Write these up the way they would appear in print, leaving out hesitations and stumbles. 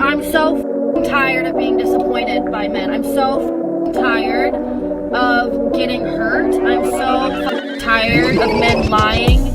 I'm so tired of being disappointed by men. I'm so tired of getting hurt. I'm so tired of men lying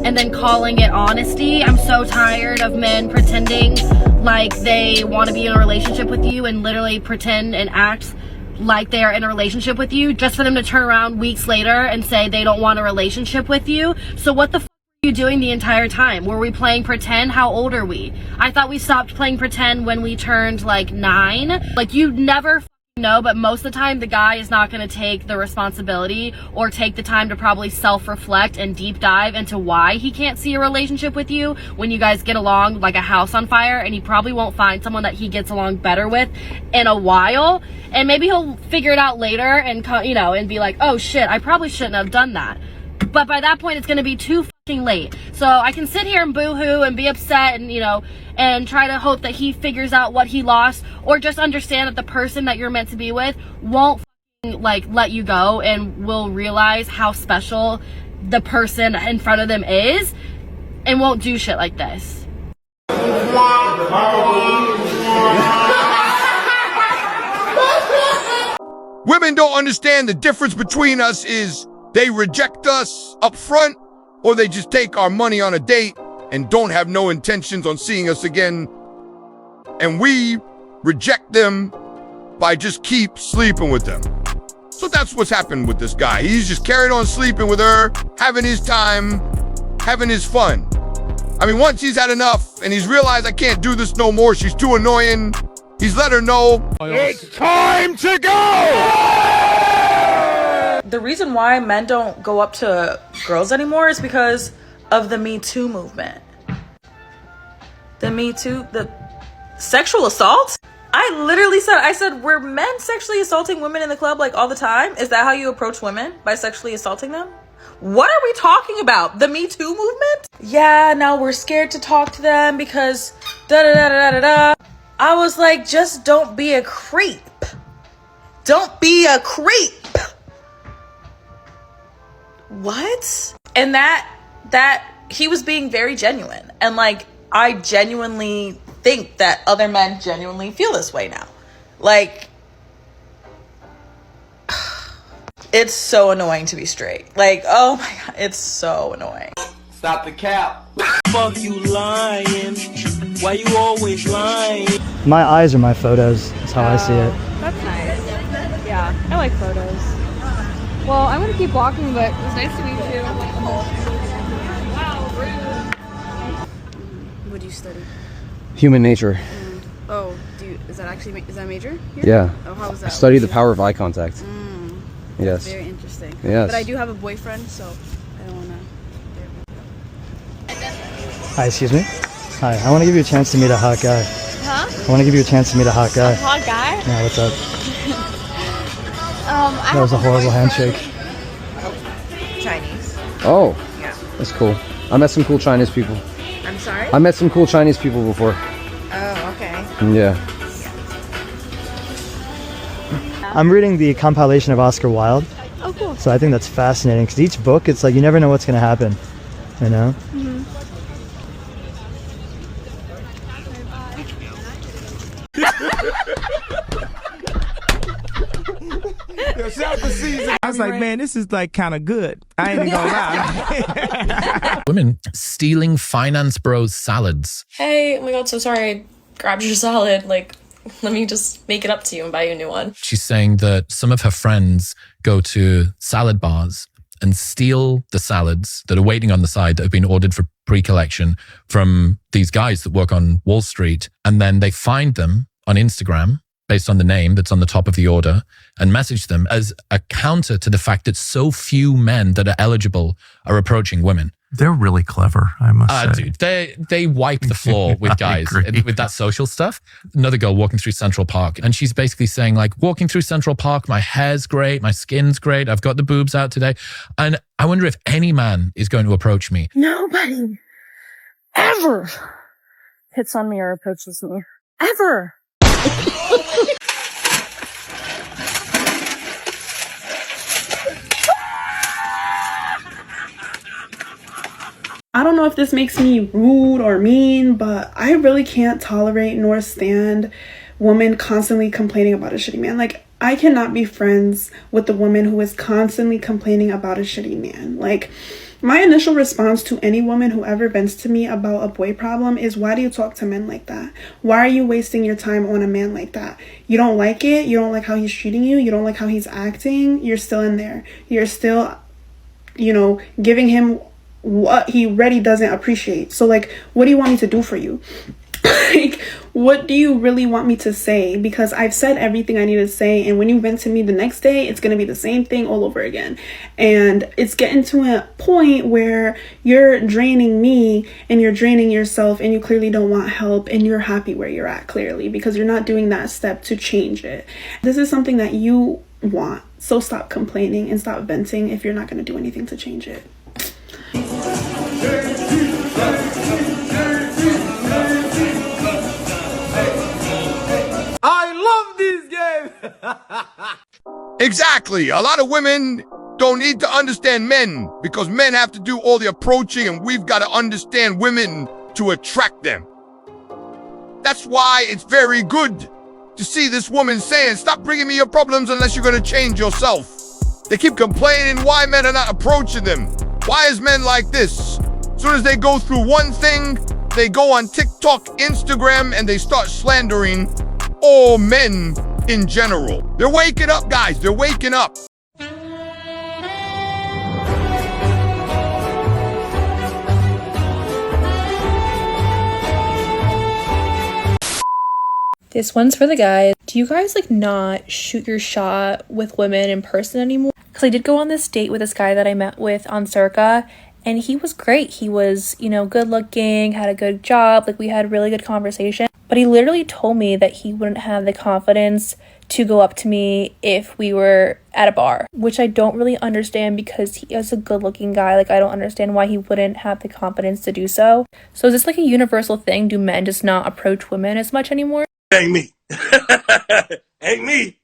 and then calling it honesty. I'm so tired of men pretending like they want to be in a relationship with you and literally pretend and act like they are in a relationship with you just for them to turn around weeks later and say they don't want a relationship with you. So what the you doing the entire time? Were we playing pretend? How old are we? I thought we stopped playing pretend when we turned like 9. Like, you never know, but most of the time the guy is not going to take the responsibility or take the time to probably self-reflect and deep dive into why he can't see a relationship with you when you guys get along like a house on fire, and he probably won't find someone that he gets along better with in a while, and maybe he'll figure it out later and and be like, oh shit, I probably shouldn't have done that. But by that point, it's going to be too fucking late. So I can sit here and boo-hoo and be upset and, and try to hope that he figures out what he lost, or just understand that the person that you're meant to be with won't fucking, let you go and will realize how special the person in front of them is and won't do shit like this. Women don't understand the difference between us is they reject us up front, or they just take our money on a date and don't have no intentions on seeing us again. And we reject them by just keep sleeping with them. So that's what's happened with this guy. He's just carried on sleeping with her, having his time, having his fun. I mean, once he's had enough and he's realized I can't do this no more, she's too annoying, he's let her know it's time to go! The reason why men don't go up to girls anymore is because of the Me Too movement. The Me Too, the sexual assault? I said, were men sexually assaulting women in the club like all the time? Is that how you approach women? By sexually assaulting them? What are we talking about? The Me Too movement? Yeah, now we're scared to talk to them because da-da-da-da-da-da. I was like, just don't be a creep. Don't be a creep. What? And that he was being very genuine, and like, I genuinely think that other men genuinely feel this way now. Like, it's so annoying to be straight. Like, oh my god, it's so annoying. Stop the cap. Fuck you lying. Why you always lying? My eyes are my photos. That's how I see it. That's nice. Yeah, I like photos. Well, I'm gonna keep walking, but it was nice to meet you. Wow, rude. What do you study? Human nature. Oh, is that major here? Yeah. Oh, how was that? I study the power of eye contact. Yes. Very interesting. Yes. But I do have a boyfriend, so I don't wanna. Hi, excuse me? Hi, I want to give you a chance to meet a hot guy. Huh? I want to give you a chance to meet a hot guy. A hot guy? Yeah, what's up? That was a horrible handshake. Chinese. Oh. Yeah. That's cool. I met some cool Chinese people. I'm sorry? I met some cool Chinese people before. Oh, okay. Yeah. I'm reading the compilation of Oscar Wilde. Oh, cool. So I think that's fascinating, because each book, it's like you never know what's going to happen, you know? Mm-hmm. I was like, man, this is like kind of good. I ain't even gonna lie. Women stealing finance bros' salads. Hey, oh my god, so sorry I grabbed your salad. Like, let me just make it up to you and buy you a new one. She's saying that some of her friends go to salad bars and steal the salads that are waiting on the side that have been ordered for pre-collection from these guys that work on Wall Street. And then they find them on Instagram based on the name that's on the top of the order and message them as a counter to the fact that so few men that are eligible are approaching women. They're really clever, I must say. Dude, they wipe the floor with guys with that social stuff. Another girl walking through Central Park, and she's basically saying, like, walking through Central Park, my hair's great, my skin's great, I've got the boobs out today. And I wonder if any man is going to approach me. Nobody ever hits on me or approaches me. Ever. I don't know if this makes me rude or mean, but I really can't tolerate nor stand women constantly complaining about a shitty man. Like, I cannot be friends with the woman who is constantly complaining about a shitty man. Like, my initial response to any woman who ever vents to me about a boy problem is, why do you talk to men like that? Why are you wasting your time on a man like that? You don't like it. You don't like how he's treating you. You don't like how he's acting. You're still in there. You're still, you know, giving him what he really doesn't appreciate. So, like, what do you want me to do for you? Like, what do you really want me to say? Because I've said everything I need to say, and when you vent to me the next day, it's going to be the same thing all over again. And it's getting to a point where you're draining me and you're draining yourself, and you clearly don't want help, and you're happy where you're at, clearly, because you're not doing that step to change it. This is something that you want. So stop complaining and stop venting if you're not going to do anything to change it. I love these games. Exactly. A lot of women don't need to understand men because men have to do all the approaching, and we've got to understand women to attract them. That's why it's very good to see this woman saying, stop bringing me your problems unless you're going to change yourself. They keep complaining why men are not approaching them. Why is men like this? As soon as they go through one thing, they go on TikTok, Instagram, and they start slandering all men in general. They're waking up, guys. They're waking up. This one's for the guys. Do you guys like not shoot your shot with women in person anymore? Because I did go on this date with this guy that I met with on Circa, and he was great. He was, you know, good looking, had a good job, like we had really good conversation. But he literally told me that he wouldn't have the confidence to go up to me if we were at a bar, which I don't really understand because he is a good looking guy. Like, I don't understand why he wouldn't have the confidence to do so. So is this like a universal thing? Do men just not approach women as much anymore? Ain't me. Ain't me.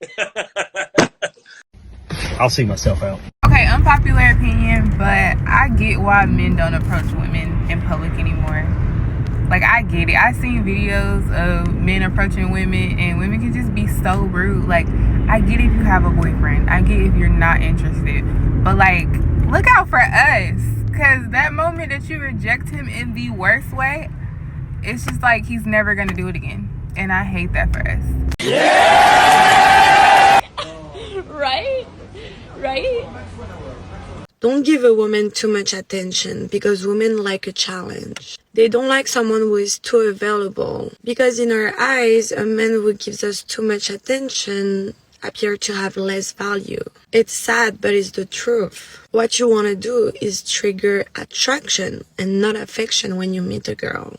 I'll see myself out. Okay, unpopular opinion, but I get why men don't approach women in public anymore. Like, I get it. I've seen videos of men approaching women, and women can just be so rude. Like, I get if you have a boyfriend. I get if you're not interested. But, like, look out for us. Because that moment that you reject him in the worst way, it's just like he's never going to do it again. And I hate that for us. Yeah! Right? Right? Don't give a woman too much attention because women like a challenge. They don't like someone who is too available because in our eyes, a man who gives us too much attention appear to have less value. It's sad, but it's the truth. What you want to do is trigger attraction and not affection when you meet a girl.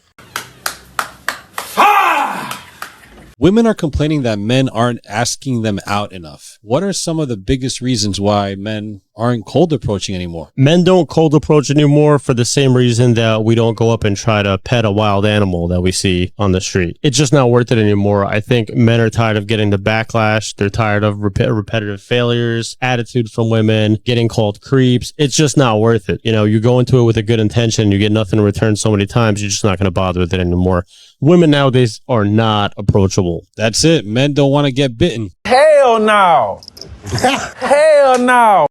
Women are complaining that men aren't asking them out enough. What are some of the biggest reasons why men aren't cold approaching anymore? Men don't cold approach anymore for the same reason that we don't go up and try to pet a wild animal that we see on the street. It's just not worth it anymore. I think men are tired of getting the backlash. They're tired of repetitive failures, attitude from women, getting called creeps. It's just not worth it. You know, you go into it with a good intention, you get nothing in return so many times, you're just not going to bother with it anymore. Women nowadays are not approachable. That's it. Men don't want to get bitten. Hell no. Hell no.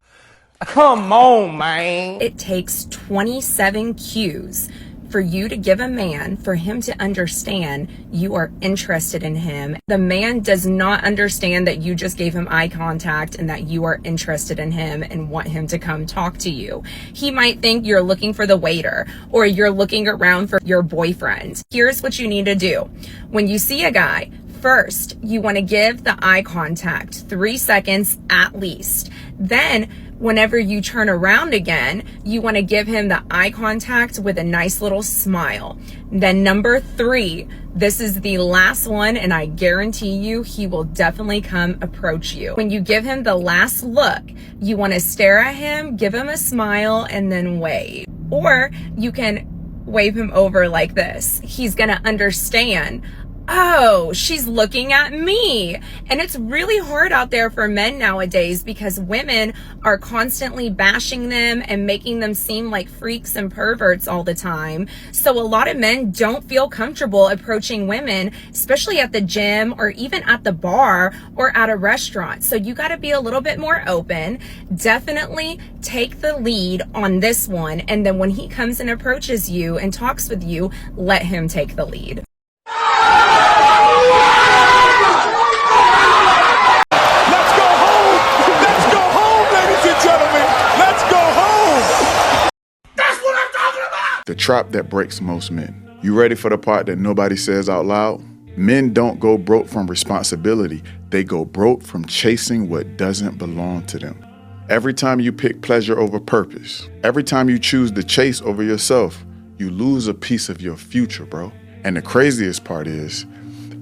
Come on, man. It takes 27 cues for you to give a man, for him to understand you are interested in him. The man does not understand that you just gave him eye contact and that you are interested in him and want him to come talk to you. He might think you're looking for the waiter or you're looking around for your boyfriend. Here's what you need to do. When you see a guy, first, you want to give the eye contact 3 seconds at least. Then, whenever you turn around again, you want to give him the eye contact with a nice little smile. Then number 3, this is the last one, and I guarantee you he will definitely come approach you. When you give him the last look, you want to stare at him, give him a smile, and then wave. Or you can wave him over like this. He's going to understand, oh, she's looking at me. And it's really hard out there for men nowadays because women are constantly bashing them and making them seem like freaks and perverts all the time. So a lot of men don't feel comfortable approaching women, especially at the gym or even at the bar or at a restaurant. So you got to be a little bit more open. Definitely take the lead on this one. And then when he comes and approaches you and talks with you, let him take the lead. The trap that breaks most men. You ready for the part that nobody says out loud? Men don't go broke from responsibility. They go broke from chasing what doesn't belong to them. Every time you pick pleasure over purpose, every time you choose the chase over yourself, you lose a piece of your future, bro. And the craziest part is,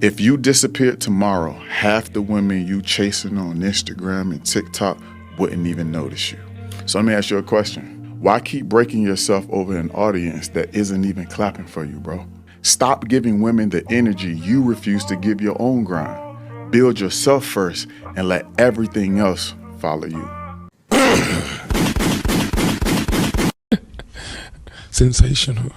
if you disappeared tomorrow, half the women you chasing on Instagram and TikTok wouldn't even notice you. So let me ask you a question. Why keep breaking yourself over an audience that isn't even clapping for you, bro? Stop giving women the energy you refuse to give your own grind. Build yourself first and let everything else follow you. Sensational.